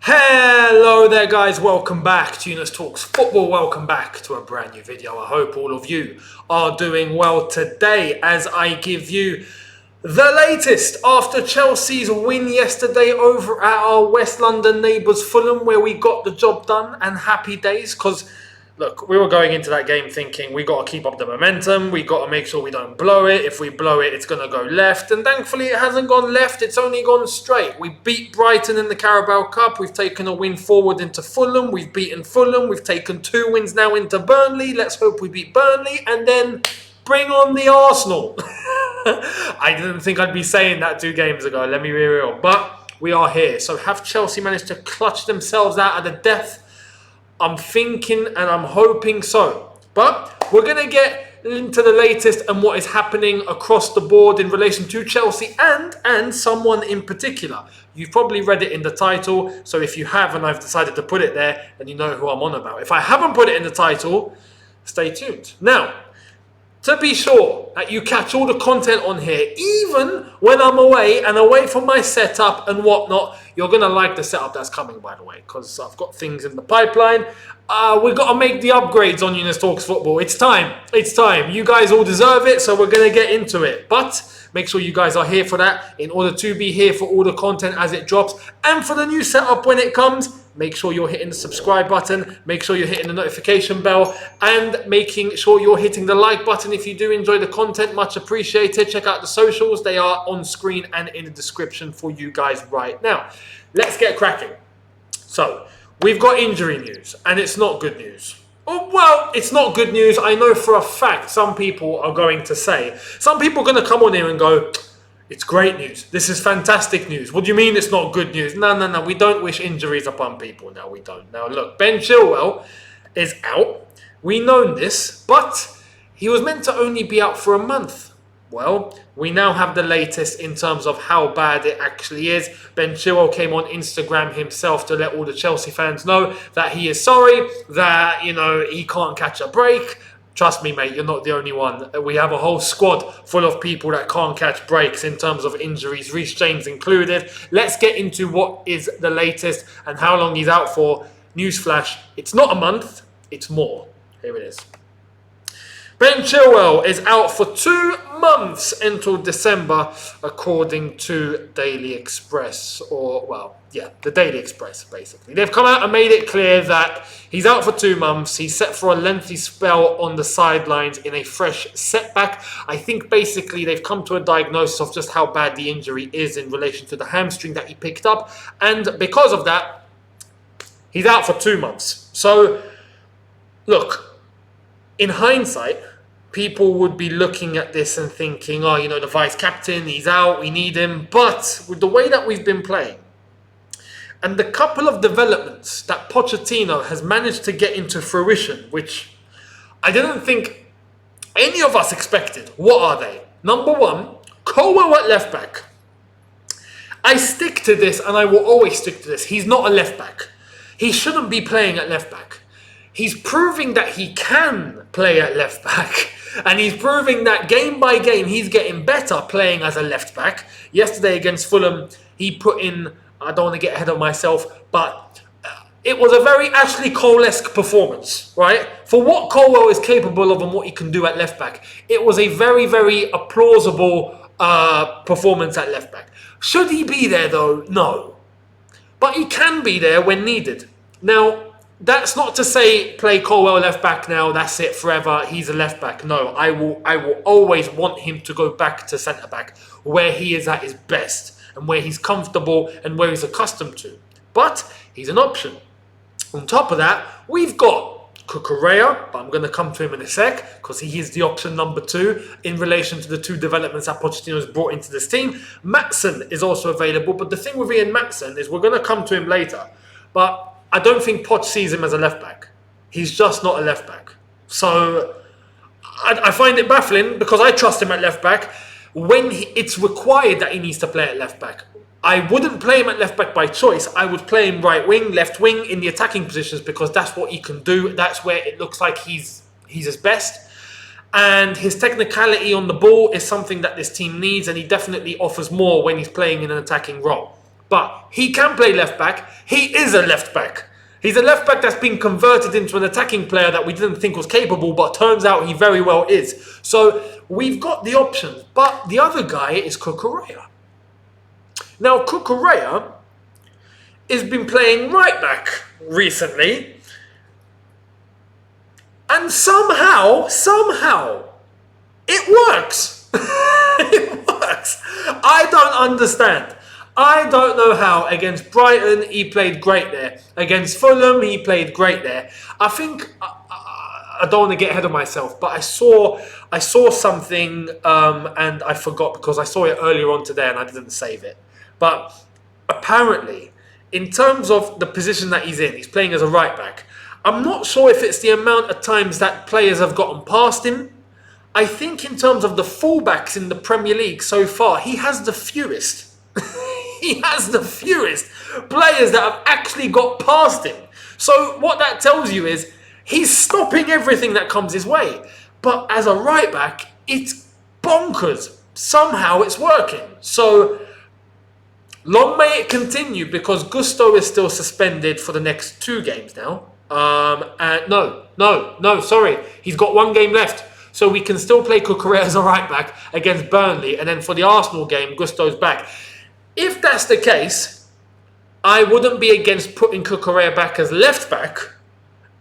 Hello there guys, welcome back to Younes Talks Football, welcome back to a brand new video. I hope all of you are doing well today as I give you the latest after Chelsea's win yesterday over at our West London neighbours Fulham, where we got the job done, and happy days because look, we were going into that game thinking we got to keep up the momentum, we got to make sure we don't blow it. If we blow it, it's going to go left, and thankfully it hasn't gone left, it's only gone straight. We beat Brighton in the Carabao Cup, we've taken a win forward into Fulham, we've beaten Fulham, we've taken 2 wins now into Burnley. Let's hope we beat Burnley, and then bring on the Arsenal. I didn't think I'd be saying that 2 games ago, let me be real, but we are here. So have Chelsea managed to clutch themselves out of the death? I'm thinking and I'm hoping so. But we're going to get into the latest and what is happening across the board in relation to Chelsea and someone in particular. You've probably read it in the title, so if you have and I've decided to put it there, then you know who I'm on about. If I haven't put it in the title, stay tuned. Now, to be sure that you catch all the content on here, even when I'm away and away from my setup and whatnot, you're going to like the setup that's coming, by the way, because I've got things in the pipeline. We've got to make the upgrades on Younes Talks Football. It's time. It's time. You guys all deserve it, so we're going to get into it. But make sure you guys are here for that in order to be here for all the content as it drops and for the new setup when it comes. Make sure you're hitting the subscribe button, make sure you're hitting the notification bell, and making sure you're hitting the like button if you do enjoy the content. Much appreciated. Check out the socials. They are on screen and in the description for you guys right now. Let's get cracking. So, we've got injury news, and it's not good news. Oh, well, it's not good news. I know for a fact some people are going to say. Some people are going to come on here and go, it's great news. This is fantastic news. What do you mean it's not good news? No. We don't wish injuries upon people. No, we don't. Now, look, Ben Chilwell is out. We know this, but he was meant to only be out for a month. Well, we now have the latest in terms of how bad it actually is. Ben Chilwell came on Instagram himself to let all the Chelsea fans know that he is sorry, that, he can't catch a break. Trust me, mate, you're not the only one. We have a whole squad full of people that can't catch breaks in terms of injuries, Reece James included. Let's get into what is the latest and how long he's out for. Newsflash, it's not a month, it's more. Here it is. Ben Chilwell is out for 2 months until December, according to Daily Express, the Daily Express, basically. They've come out and made it clear that he's out for 2 months. He's set for a lengthy spell on the sidelines in a fresh setback. I think basically they've come to a diagnosis of just how bad the injury is in relation to the hamstring that he picked up. And because of that, he's out for 2 months. So, look, in hindsight, people would be looking at this and thinking, the vice captain, he's out, we need him. But with the way that we've been playing, and the couple of developments that Pochettino has managed to get into fruition, which I didn't think any of us expected. What are they? Number 1, Chilwell at left back. I stick to this and I will always stick to this. He's not a left back. He shouldn't be playing at left back. He's proving that he can play at left back. And he's proving that game by game he's getting better playing as a left back. Yesterday against Fulham, he put in, I don't want to get ahead of myself, but it was a very Ashley Cole-esque performance, right? For what Chilwell is capable of and what he can do at left back, it was a very, very plausible performance at left back. Should he be there though? No. But he can be there when needed. Now, that's not to say play Chilwell left back now, that's it forever, he's a left back. No, I will always want him to go back to centre back where he is at his best and where he's comfortable and where he's accustomed to. But he's an option. On top of that, we've got Cucurella, but I'm going to come to him in a sec because he is the option number 2 in relation to the 2 developments that Pochettino has brought into this team. Maatsen is also available, but the thing with Ian Maatsen is we're going to come to him later. But I don't think Poch sees him as a left back. He's just not a left back. So I find it baffling because I trust him at left back when it's required that he needs to play at left back. I wouldn't play him at left back by choice. I would play him right wing, left wing in the attacking positions because that's what he can do. That's where it looks like he's his best. And his technicality on the ball is something that this team needs, and he definitely offers more when he's playing in an attacking role. but he can play left back. He is a left back. He's a left back that's been converted into an attacking player that we didn't think was capable, but turns out he very well is. So we've got the options. But the other guy is Cucurella. Now, Cucurella has been playing right back recently. And somehow, it works. It works. I don't understand. I don't know how. Against Brighton, he played great there. Against Fulham, he played great there. I think I don't want to get ahead of myself, but I saw something and I forgot because I saw it earlier on today and I didn't save it. But apparently, in terms of the position that he's playing as a right back. I'm not sure if it's the amount of times that players have gotten past him. I think in terms of the fullbacks in the Premier League so far, he has the fewest. He has the fewest players that have actually got past him. So what that tells you is he's stopping everything that comes his way. But as a right back, it's bonkers. Somehow it's working. So long may it continue because Gusto is still suspended for the next 2 games now. Sorry. He's got 1 game left. So we can still play Cucurella as a right back against Burnley. And then for the Arsenal game, Gusto's back. If that's the case, I wouldn't be against putting Cucurella back as left back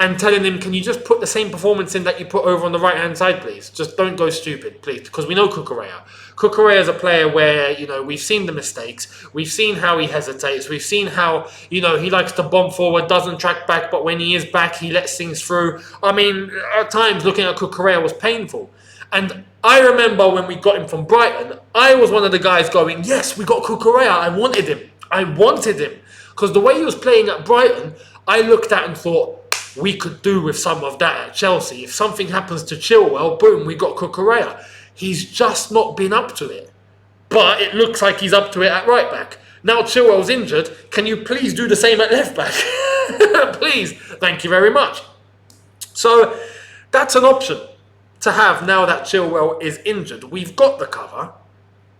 and telling him, can you just put the same performance in that you put over on the right-hand side, please? Just don't go stupid, please, because we know Cucurella. Cucurella is a player where, we've seen the mistakes. We've seen how he hesitates. We've seen how, he likes to bomb forward, doesn't track back, but when he is back, he lets things through. I mean, at times, looking at Cucurella was painful. And I remember when we got him from Brighton, I was one of the guys going, yes, we got Cucurella. I wanted him. Because the way he was playing at Brighton, I looked at and thought, we could do with some of that at Chelsea. If something happens to Chilwell, boom, we got Cucurella. He's just not been up to it. But it looks like he's up to it at right back. Now Chilwell's injured. Can you please do the same at left back? Please. Thank you very much. So that's an option to have now that Chilwell is injured. We've got the cover.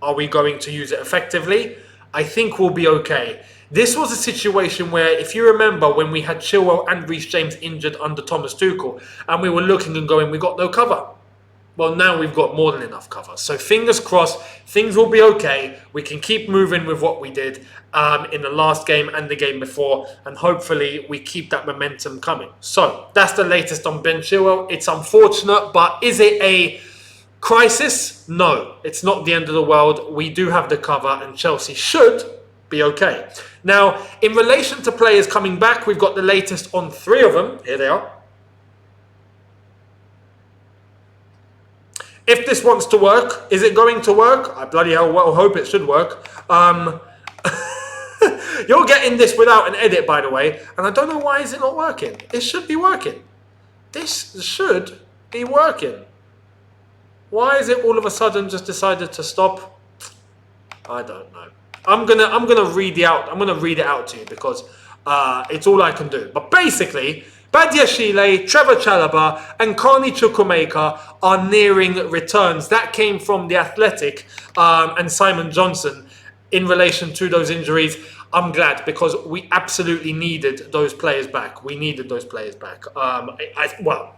Are we going to use it effectively? I think we'll be okay. This was a situation where, if you remember, when we had Chilwell and Reece James injured under Thomas Tuchel, and we were looking and going, we got no cover. Well, now we've got more than enough cover. So fingers crossed, things will be okay. We can keep moving with what we did in the last game and the game before, and hopefully we keep that momentum coming. So that's the latest on Ben Chilwell. It's unfortunate, but is it a crisis? No, it's not the end of the world. We do have the cover, and Chelsea should be okay. Now, in relation to players coming back, we've got the latest on 3 of them. Here they are. If this wants to work, is it going to work? I bloody hell well hope it should work. You're getting this without an edit, by the way, and I don't know why is it not working. It should be working. This should be working. Why is it all of a sudden just decided to stop? I don't know. I'm gonna read it out. I'm gonna read it out to you because it's all I can do. But basically, Badiashile, Trevor Chalobah, and Carney Chukwuemeka are nearing returns. That came from The Athletic and Simon Johnson in relation to those injuries. I'm glad because we absolutely needed those players back. We needed those players back. Well,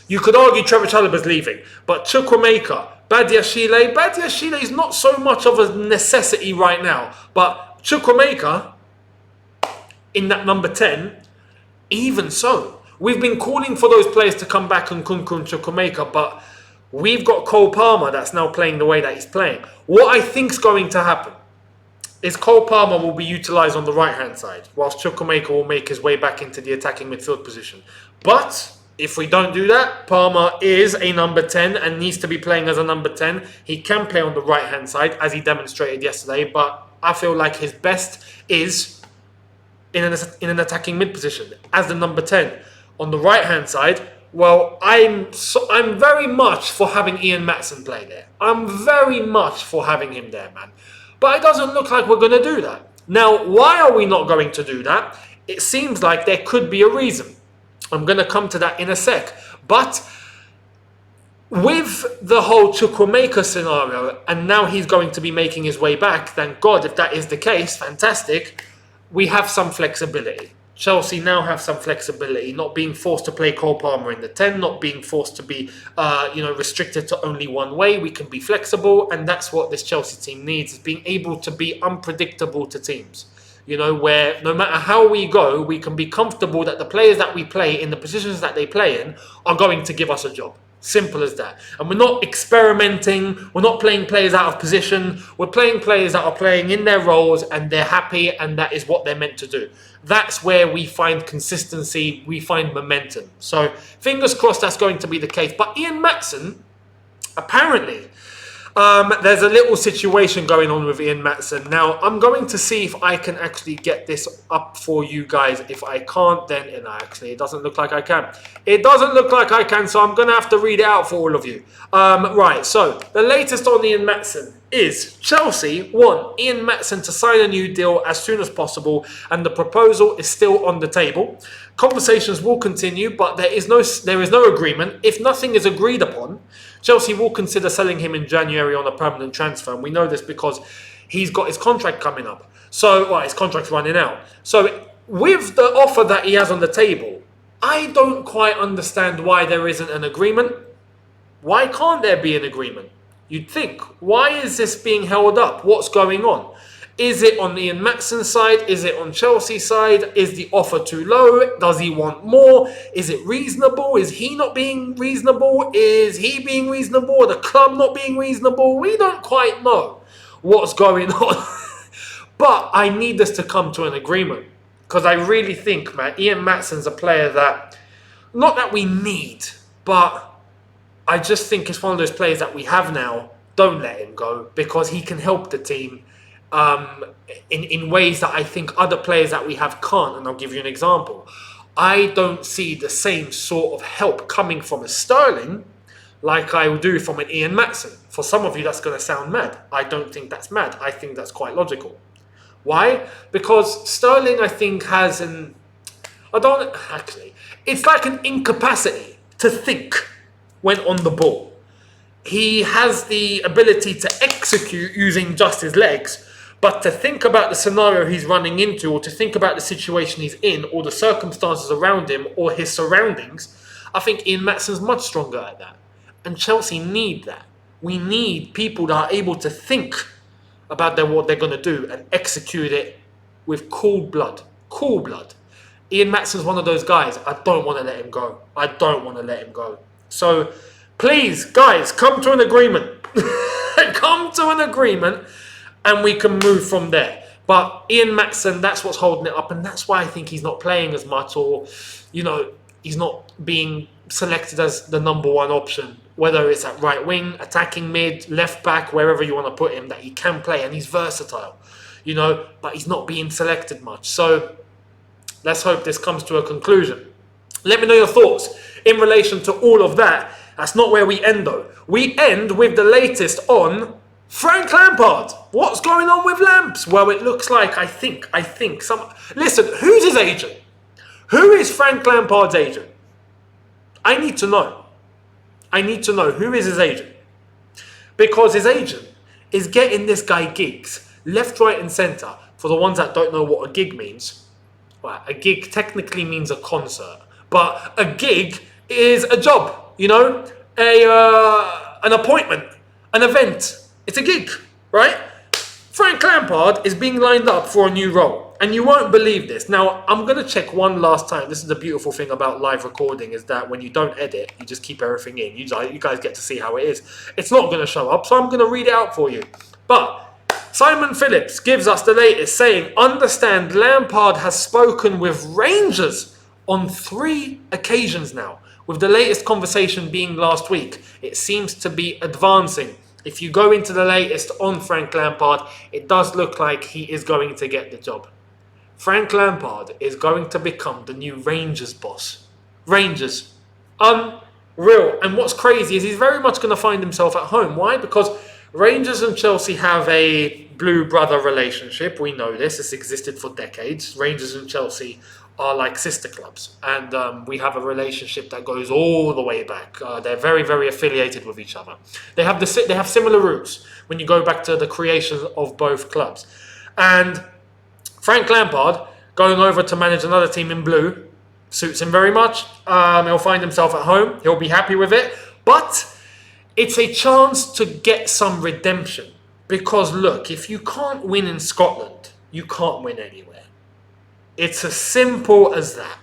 you could argue Trevor Chalobah's leaving, but Chukwuemeka, Badiashile is not so much of a necessity right now. But Chukwuemeka, in that number 10, even so. We've been calling for those players to come back and Nkunku and Chukwuemeka, but we've got Cole Palmer that's now playing the way that he's playing. What I think's going to happen is Cole Palmer will be utilised on the right-hand side, whilst Chukwuemeka will make his way back into the attacking midfield position. But if we don't do that, Palmer is a number 10 and needs to be playing as a number 10. He can play on the right-hand side, as he demonstrated yesterday, but I feel like his best is in an attacking mid position as the number 10. On the right-hand side, well, I'm very much for having Ian Maatsen play there. I'm very much for having him there, man. But it doesn't look like we're going to do that. Now, why are we not going to do that? It seems like there could be a reason. I'm going to come to that in a sec. But with the whole Chukwuemeka scenario, and now he's going to be making his way back, thank God, if that is the case, fantastic, we have some flexibility. Chelsea now have some flexibility, not being forced to play Cole Palmer in the 10, not being forced to be restricted to only one way. We can be flexible, and that's what this Chelsea team needs, is being able to be unpredictable to teams. Where no matter how we go, we can be comfortable that the players that we play in the positions that they play in are going to give us a job. Simple as that. And we're not experimenting. We're not playing players out of position. We're playing players that are playing in their roles and they're happy, and that is what they're meant to do. That's where we find consistency. We find momentum. So fingers crossed that's going to be the case. But Ian Maatsen, apparently, there's a little situation going on with Ian Maatsen. Now, I'm going to see if I can actually get this up for you guys. If I can't, then it doesn't look like I can. It doesn't look like I can, so I'm going to have to read it out for all of you. Right, so the latest on Ian Maatsen is Chelsea want Ian Maatsen to sign a new deal as soon as possible, and the proposal is still on the table. Conversations will continue, but there is no agreement. If nothing is agreed upon, Chelsea will consider selling him in January on a permanent transfer. And we know this because he's got his contract coming up. So, his contract's running out. So, with the offer that he has on the table, I don't quite understand why there isn't an agreement. Why can't there be an agreement? You'd think. Why is this being held up? What's going on? Is it on Ian Maatsen's side? Is it on Chelsea's side? Is the offer too low? Does he want more? Is it reasonable? Is he not being reasonable? Is he being reasonable? The club not being reasonable? We don't quite know what's going on. But I need this to come to an agreement. Because I really think, man, Ian Maatsen's a player that, not that we need, but I just think it's one of those players that we have now. Don't let him go, because he can help the team in ways that I think other players that we have can't. And I'll give you an example. I don't see the same sort of help coming from a Sterling like I would do from an Ian Maatsen. For some of you, that's going to sound mad. I don't think that's mad. I think that's quite logical. Why? Because Sterling, I think, has it's like an incapacity to think when on the ball. He has the ability to execute using just his legs, but to think about the scenario he's running into, or to think about the situation he's in, or the circumstances around him, or his surroundings, I think Ian Maatsen's much stronger at that. And Chelsea need that. We need people that are able to think about what they're going to do and execute it with cool blood. Cool blood. Ian Maatsen's one of those guys. I don't want to let him go. I don't want to let him go. So, please, guys, come to an agreement. Come to an agreement, and we can move from there. But Ian Maatsen, that's what's holding it up, and that's why I think he's not playing as much, or, he's not being selected as the number one option. Whether it's at right wing, attacking mid, left back, wherever you want to put him, that he can play, and he's versatile, but he's not being selected much. So, let's hope this comes to a conclusion. Let me know your thoughts in relation to all of that. That's not where we end, though. We end with the latest on Frank Lampard. What's going on with Lamps? Well, it looks like, I think listen, who's his agent? Who is Frank Lampard's agent? I need to know. I need to know who is his agent. Because his agent is getting this guy gigs left, right, and centre. For the ones that don't know what a gig means, well, a gig technically means a concert, but a gig is a job. An appointment, an event. It's a gig, right? Frank Lampard is being lined up for a new role, and you won't believe this. Now, I'm going to check one last time. This is the beautiful thing about live recording, is that when you don't edit, you just keep everything in. You guys get to see how it is. It's not going to show up, so I'm going to read it out for you. But Simon Phillips gives us the latest, saying, understand Lampard has spoken with Rangers on 3 occasions now, with the latest conversation being last week. It seems to be advancing. If you go into the latest on Frank Lampard, it does look like he is going to get the job. Frank Lampard is going to become the new Rangers boss. Rangers. Unreal. And what's crazy is he's very much going to find himself at home. Why? Because Rangers and Chelsea have a blue brother relationship. We know this. It's existed for decades. Rangers and Chelsea are like sister clubs, and we have a relationship that goes all the way back. They're very, very affiliated with each other. They have similar roots when you go back to the creation of both clubs. And Frank Lampard going over to manage another team in blue suits him very much. He'll find himself at home. He'll be happy with it. But it's a chance to get some redemption. Because look, if you can't win in Scotland, you can't win anywhere. It's as simple as that.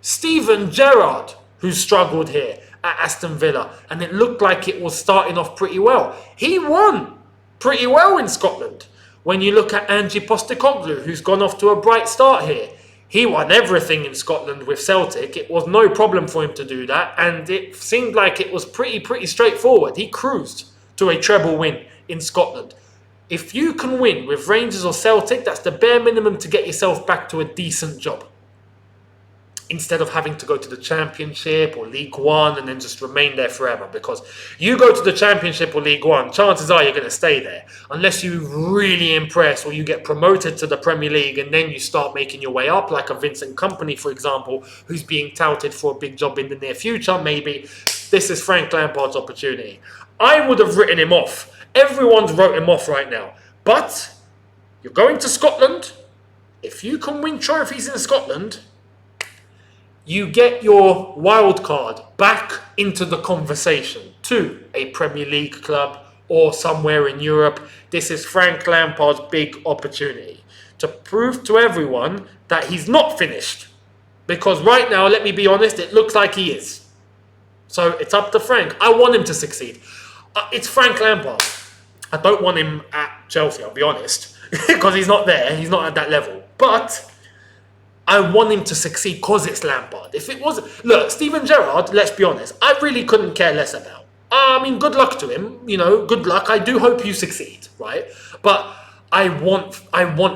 Steven Gerrard, who struggled here at Aston Villa, and it looked like it was starting off pretty well. He won pretty well in Scotland. When you look at Ange Postecoglou, who's gone off to a bright start here, he won everything in Scotland with Celtic. It was no problem for him to do that, and it seemed like it was pretty straightforward. He cruised to a treble win in Scotland. If you can win with Rangers or Celtic, that's the bare minimum to get yourself back to a decent job. Instead of having to go to the Championship or League One and then just remain there forever. Because you go to the Championship or League One, chances are you're going to stay there. Unless you really impress or you get promoted to the Premier League and then you start making your way up, like a Vincent Kompany, for example, who's being touted for a big job in the near future, maybe. This is Frank Lampard's opportunity. I would have written him off. Everyone's wrote him off right now. But you're going to Scotland. If you can win trophies in Scotland, you get your wild card back into the conversation to a Premier League club or somewhere in Europe. This is Frank Lampard's big opportunity to prove to everyone that he's not finished. Because right now, let me be honest, it looks like he is. So it's up to Frank. I want him to succeed. It's Frank Lampard. I don't want him at Chelsea, I'll be honest, because he's not there. He's not at that level. But I want him to succeed because it's Lampard. If it wasn't... Look, Steven Gerrard, let's be honest, I really couldn't care less about. I mean, good luck to him. You know, good luck. I do hope you succeed, right? But I want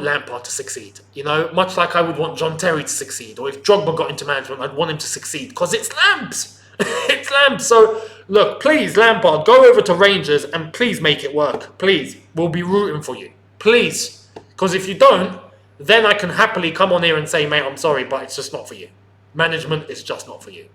Lampard to succeed. You know, much like I would want John Terry to succeed. Or if Drogba got into management, I'd want him to succeed because it's Lamps. It's Lamps. So, look, please, Lampard, go over to Rangers and please make it work. Please. We'll be rooting for you. Please. Because if you don't, then I can happily come on here and say, mate, I'm sorry, but it's just not for you. Management is just not for you.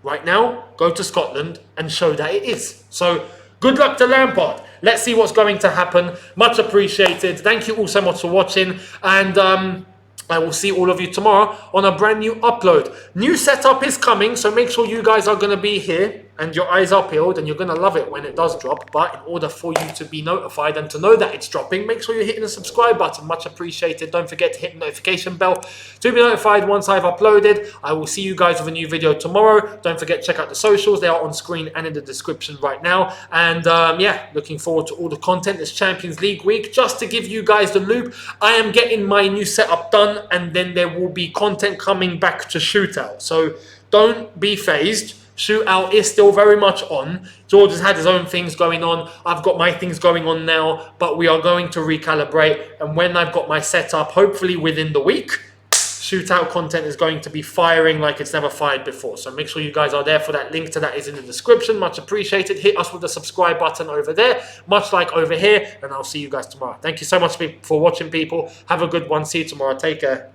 Right now, go to Scotland and show that it is. So, good luck to Lampard. Let's see what's going to happen. Much appreciated. Thank you all so much for watching. And I will see all of you tomorrow on a brand new upload. New setup is coming, so make sure you guys are going to be here and your eyes are peeled and you're going to love it when it does drop. But in order for you to be notified and to know that it's dropping, make sure you're hitting the subscribe button. Much appreciated. Don't forget to hit the notification bell to be notified once I've uploaded. I will see you guys with a new video tomorrow. Don't forget to check out the socials. They are on screen and in the description right now. And yeah, looking forward to all the content. It's Champions League week. Just to give you guys the loop, I am getting my new setup done and then there will be content coming back to Shootout. So don't be phased. Shootout is still very much on. George has had his own things going on. I've got my things going on now, but we are going to recalibrate. And when I've got my setup, hopefully within the week, Shootout content is going to be firing like it's never fired before. So make sure you guys are there for that. Link to that is in the description. Much appreciated. Hit us with the subscribe button over there, much like over here. And I'll see you guys tomorrow. Thank you so much for watching, people. Have a good one. See you tomorrow. Take care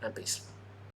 and peace.